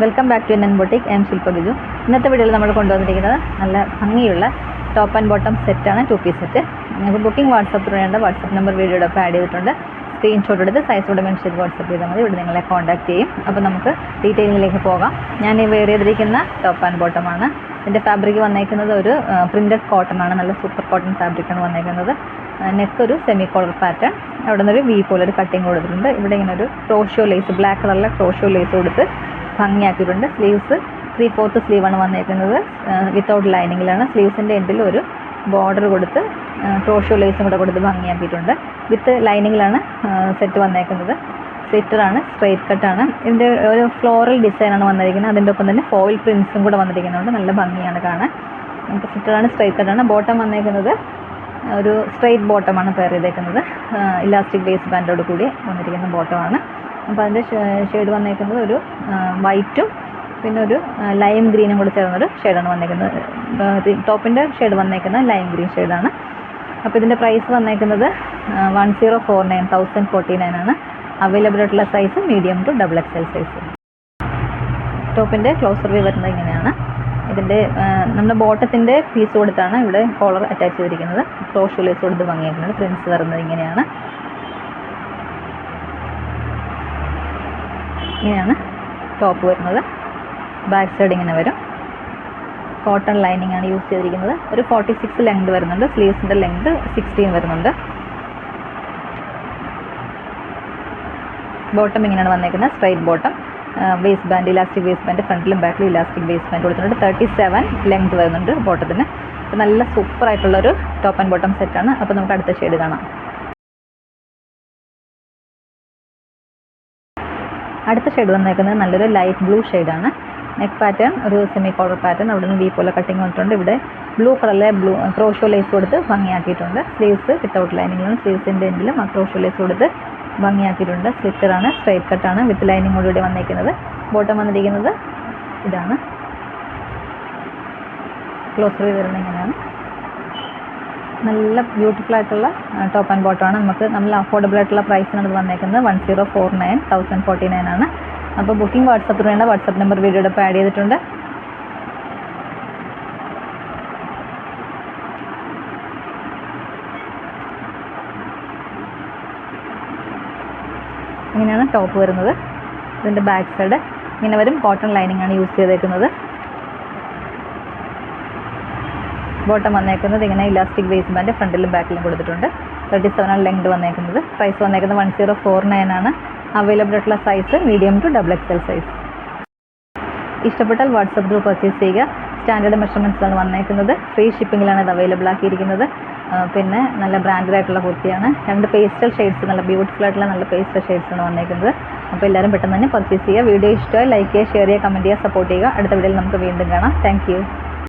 Welcome back to N boutique. I'm Shilpa Biju. ഇന്നത്തെ വീഡിയോയിൽ നമ്മൾ കൊണ്ടുവന്നിരിക്കുന്നത് നല്ല ഭംഗിയുള്ള ടോപ്പ് ആൻഡ് ബോട്ടം സെറ്റാണ്, 2 പീസ് സെറ്റ്. അപ്പോൾ ബുക്കിംഗ് വാട്സപ്പിൽ വേണ്ട വാട്സപ്പ് നമ്പർ വീഡിയോയുടെ ഒപ്പം ആഡ് ചെയ്തിട്ടുണ്ട്. സ്ക്രീൻഷോട്ട് എടുത്ത് സൈസോടെ മെൻഷൻ ചെയ്ത് വാട്സപ്പ് ചെയ്താൽ മതി. ഇവിടെ നിങ്ങളെ കോൺടാക്ട് ചെയ്യും. അപ്പോൾ നമുക്ക് ഡീറ്റെയിലിങ്ങിലേക്ക് പോകാം. ഞാൻ ഈ വെയർ ചെയ്തിരിക്കുന്ന ടോപ്പ് ആൻഡ് ബോട്ടമാണ്. ഇതിൻ്റെ ഫാബ്രിക് വന്നേക്കുന്നത് ഒരു പ്രിൻറ്റഡ് കോട്ടൺ ആണ്. നല്ല സൂപ്പർ കോട്ടൺ ഫാബ്രിക്കാണ് വന്നേക്കുന്നത്. നെക്ക് ഒരു സെമി കോളർ പാറ്റേൺ, അവിടെ നിന്നൊരു വി പോലെ ഒരു കട്ടിങ് കൊടുത്തിട്ടുണ്ട്. ഇവിടെ ഇങ്ങനെ ഒരു ക്രോഷ്യോ ലേസ്, ബ്ലാക്ക് കളറിലെ ക്രോഷ്യോ ലേസ് കൊടുത്ത് ഭംഗിയാക്കിയിട്ടുണ്ട്. സ്ലീവ്സ് 3/4 സ്ലീവാണ് വന്നേക്കുന്നത്, വിത്തൗട്ട് ലൈനിങ്ങിലാണ്. സ്ലീവ്സിൻ്റെ എൻഡിൽ ഒരു ബോർഡർ കൊടുത്ത് ക്രോഷ്യോ ലേസും കൂടെ കൊടുത്ത് ഭംഗിയാക്കിയിട്ടുണ്ട്. വിത്ത് ലൈനിങ്ങിലാണ് സെറ്റ് വന്നേക്കുന്നത്. സ്ലിറ്ററാണ്, സ്ട്രെയിറ്റ് കട്ടാണ്. ഇതിൻ്റെ ഒരു ഫ്ലോറൽ ഡിസൈനാണ് വന്നിരിക്കുന്നത്. അതിൻ്റെ ഒപ്പം തന്നെ ഫോയിൽ പ്രിൻസും കൂടെ വന്നിരിക്കുന്നുണ്ട്. നല്ല ഭംഗിയാണ് കാണാൻ. നമുക്ക് സ്ലിറ്ററാണ്, സ്ട്രെയിറ്റ് കട്ടാണ്. ബോട്ടം വന്നേക്കുന്നത് ഒരു സ്ട്രെയിറ്റ് ബോട്ടമാണ് പെയർ ചെയ്തേക്കുന്നത്. ഇലാസ്റ്റിക് വേസ്റ്റ് ബാൻഡോട് കൂടി വന്നിരിക്കുന്ന ബോട്ടമാണ്. അപ്പോൾ അതിൻ്റെ ഷെയ്ഡ് വന്നേക്കുന്നത് ഒരു വൈറ്റും പിന്നെ ഒരു ലൈം ഗ്രീനും കൂടി ചേർന്നൊരു ഷെയ്ഡാണ് വന്നേക്കുന്നത്. ടോപ്പിൻ്റെ ഷെയ്ഡ് വന്നേക്കുന്നത് ലൈം ഗ്രീൻ ഷെയ്ഡാണ്. അപ്പോൾ ഇതിൻ്റെ പ്രൈസ് വന്നേക്കുന്നത് 1049 ആണ്. അവൈലബിൾ ആയിട്ടുള്ള size medium to XXL size. ടോപ്പിൻ്റെ ക്ലോസർ വ്യൂ വരുന്നത് ഇങ്ങനെയാണ്. ഇതിൻ്റെ നമ്മുടെ ബോട്ടത്തിൻ്റെ പീസ് കൊടുത്താണ് ഇവിടെ കോളർ അറ്റാച്ച് ചെയ്തിരിക്കുന്നത്. ക്രോഷ്യോ ലേസ് കൊടുത്ത് ഭംഗിയാക്കുന്നത്. പ്രിൻസ് വരുന്നത് ഇങ്ങനെയാണ്. ഇങ്ങനെയാണ് ടോപ്പ് വരുന്നത്. ബാക്ക് സൈഡ് ഇങ്ങനെ വരും. കോട്ടൺ ലൈനിങ് ആണ് യൂസ് ചെയ്തിരിക്കുന്നത്. ഒരു 46 ലെങ്ത് വരുന്നുണ്ട്. സ്ലീവ്സിൻ്റെ ലെങ്ത് 16 വരുന്നുണ്ട്. ബോട്ടം ഇങ്ങനെയാണ് വന്നേക്കുന്നത്, straight bottom. Waist band, elastic waist band ഫ്രണ്ടിലും ബാക്കിലും ഇലാസ്റ്റിക് വേസ്റ്റ് ബാൻഡ് കൊടുത്തിട്ടുണ്ട്. 37 ലെങ്ത് വരുന്നുണ്ട് ബോട്ടത്തിന്. അപ്പോൾ നല്ല സൂപ്പറായിട്ടുള്ളൊരു ടോപ്പ് ആൻഡ് ബോട്ടം സെറ്റാണ്. അപ്പോൾ നമുക്ക് അടുത്ത ഷെയ്ഡ് കാണാം. അടുത്ത ഷെയ്ഡ് വന്നേക്കുന്നത് നല്ലൊരു ലൈറ്റ് ബ്ലൂ ഷെയ്ഡാണ്. നെക്ക് പാറ്റേൺ ഒരു സെമി കോളർ പാറ്റേൺ, അവിടെ നിന്ന് വി പോലെ കട്ടിങ് വന്നിട്ടുണ്ട്. ഇവിടെ ബ്ലൂ കളറിലെ ക്രോഷ്യോ ലേസ് കൊടുത്ത് ഭംഗിയാക്കിയിട്ടുണ്ട്. Sleeves without ലൈനിങ്ങിലാണ്. സ്ലീവ്സിൻ്റെ എൻഡിലും ആ ക്രോഷ്യോ ലേസ് കൊടുത്ത് ഭംഗിയാക്കിയിട്ടുണ്ട്. സ്ലിറ്ററാണ്, സ്ട്രൈറ്റ് കട്ടാണ്, വിത്ത് ലൈനിങ്ങോടുകൂടി വന്നേക്കുന്നത്. ബോട്ടം വന്നിരിക്കുന്നത് ഇതാണ്. ക്ലോസർ വരുന്നത് ഇങ്ങനെയാണ്. നല്ല ബ്യൂട്ടിഫുൾ ആയിട്ടുള്ള ടോപ്പ് ആൻഡ് ബോട്ടമാണ്. നമ്മൾ അഫോർഡബിൾ ആയിട്ടുള്ള പ്രൈസിനാണ് ഇത് വന്നേക്കുന്നത്. 1049 ആണ്. അപ്പോൾ ബുക്കിംഗ് വാട്സപ്പിൽ വേണ്ട വാട്സപ്പ് നമ്പർ വീഡിയോയുടെ ഒപ്പം ആഡ് ചെയ്തിട്ടുണ്ട്. ഇങ്ങനെയാണ് ടോപ്പ് വരുന്നത്. ഇതിൻ്റെ ബാക്ക് സൈഡ് ഇങ്ങനെ വരും. കോട്ടൺ ലൈനിങ് ആണ് യൂസ് ചെയ്തേക്കുന്നത്. ബോട്ടം വന്നേക്കുന്നത് ഇങ്ങനെ ഇലാസ്റ്റിക് വേസ്റ്റ് ബാൻഡ് ഫ്രണ്ടിലും ബാക്കിലും കൊടുത്തിട്ടുണ്ട്. 37 ലെങ്ത് വന്നേക്കുന്നത്. പ്രൈസ് വന്നേക്കുന്നത് 1049 ആണ്. അവൈലബിൾ ആയിട്ടുള്ള size medium to XXL size. ഇഷ്ടപ്പെട്ടാൽ വാട്സപ്പ് ത്രൂ പർച്ചേസ് ചെയ്യുക. സ്റ്റാൻഡേർഡ് മെഷർമെൻറ്റ്സാണ് വന്നേക്കുന്നത്. ഫ്രീ ഷിപ്പിങ്ങിലാണ് ഇത് അവൈലബിൾ ആക്കിയിരിക്കുന്നത്. പിന്നെ നല്ല ബ്രാൻഡഡ് ആയിട്ടുള്ള കുർത്തിയാണ്. 2 പേസ്റ്റൽ ഷെയ്ഡ്സ്, നല്ല ബ്യൂട്ടിഫുൾ ആയിട്ടുള്ള നല്ല പേസ്റ്റൽ ഷെയ്ഡ്സാണ് വന്നേക്കുന്നത്. അപ്പോൾ എല്ലാവരും പെട്ടെന്ന് തന്നെ പർച്ചേസ് ചെയ്യുക. വീഡിയോ ഇഷ്ടമായി ലൈക്ക് ചെയ്യുക, ഷെയർ ചെയ്യുക, കമൻറ്റ് ചെയ്യുക, സപ്പോർട്ട് ചെയ്യുക. അടുത്ത വീഡിയോയിൽ നമുക്ക് വീണ്ടും കാണാം. Thank you.